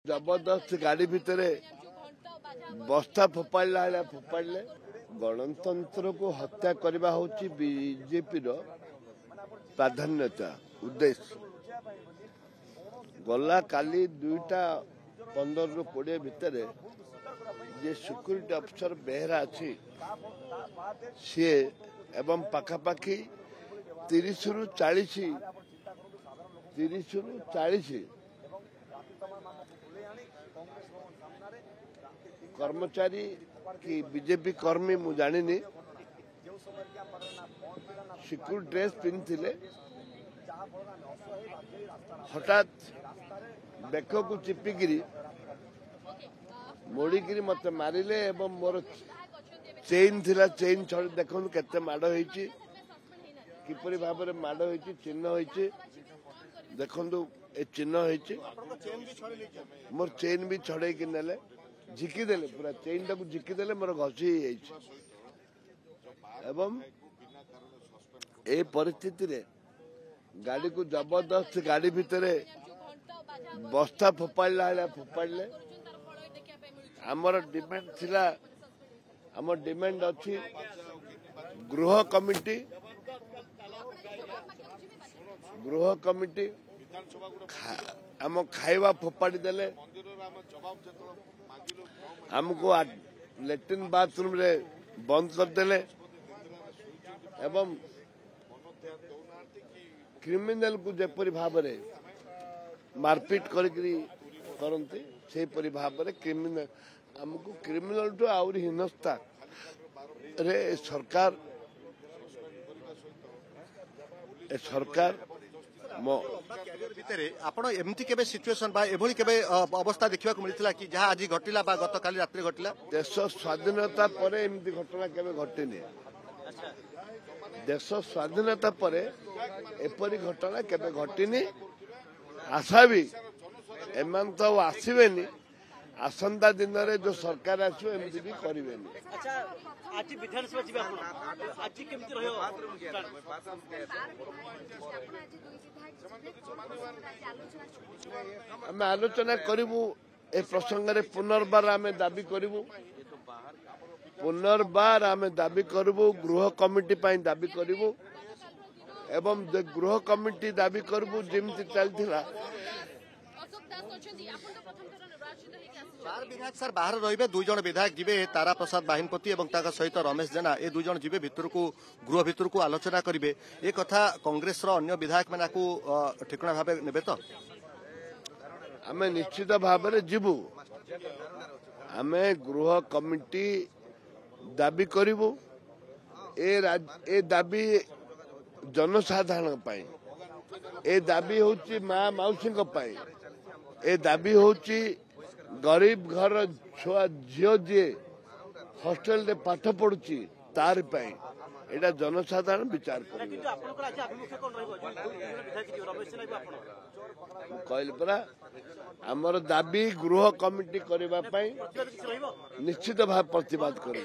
जबरदस्त गाड़ी भितर बस्ता फोपाड़ा फोपाड़े गणतंत्र को हत्या करने हूँ बीजेपी प्राधान्यता उद्देश्य गला काली 2:15 ରୁ 20 भितर जे सिक्यूरिटी अफिसर बेहरा अच्छी सी एवं पाखापाखि 30 ରୁ 40 कर्मचारी कि बीजेपी कर्मी मु जानिनी सिक्यूरिटी ड्रेस पिंधे हठात बेक को चिपिकी मोड़िकी मत मारिले एवं मोर चेन थिला चेन छड़ी देखु केते माड़ होईची किपरि भाव में माड़ होईची चिन्ह होईची देखु ए चिन्ह होईची मोर चेन भी छड़े कि नेले झिकीदेले पूरा चेन टाक झिकीदेले मोर घसी एवं ए परिस्थिति रे गाड़ी को जबरदस्त गाड़ी भितर बस्ता फोपाड़ा फोपाड़े आमर डिमांड थिला आम डिमांड अच्छी गृह कमिटी आम खाइबा फोपाड़ी देले हमको लैट्रिन बाथरूम रे बंद करदेले एवं क्रिमिनल को जेपरी भाव में मारपीट करती से भाव में क्रिमिनल हमको क्रिमिनल टू आउरी हिनस्ता रे सरकार आपण एमती केबे सिचुएशन बा एभली केबे अवस्था देखिबा को मिलितला कि जहां आज घटिला बा गत काली रात्रि घटिला देश स्वाधीनता परे एमती घटना केबे घटिनी देश स्वाधीनता परे एपरी घटना केबे घटिनी आशा भी एमान तो आसबेनी आसंता दिन रे जो सरकार आसो एमती भी करेनि आज विधानसभा जीवा आज केमती रहयो आम आलोचना करूँ ए प्रसंग रे पुनर्बार आम दाबी करूँ पुनर्बार आम दाबी करूँ गृह कमिटी दाबी करूँ एवं गृह कमिटी दाबी करूँ जमी चलता चार विधायक सर बाहर रहिबे 2 जण विधायक जिबे तारा प्रसाद बाहिनपति एवं ताका सहित रमेश जेना ए 2 जण जिबे भितर को गृह भितर को आलोचना करिवे ए कथा कांग्रेस रो अन्य विधायक माने को ठिकणा भाबे नेबे तो आमे निश्चित भाव में जीवु आमे गृह कमिटी दाबी करिवु ए दाबी जनसाधारण पाई ए दाबी होची माँ मौसी पाई ए दाबी होची गरीब घर छुआ झील जी हॉस्टेल रे पाठ पढ़ुची तार पाई एटा जनसाधारण विचार कहल परा आमर दाबी गृह कमिटी करने निश्चित भाव प्रतिवाद कर।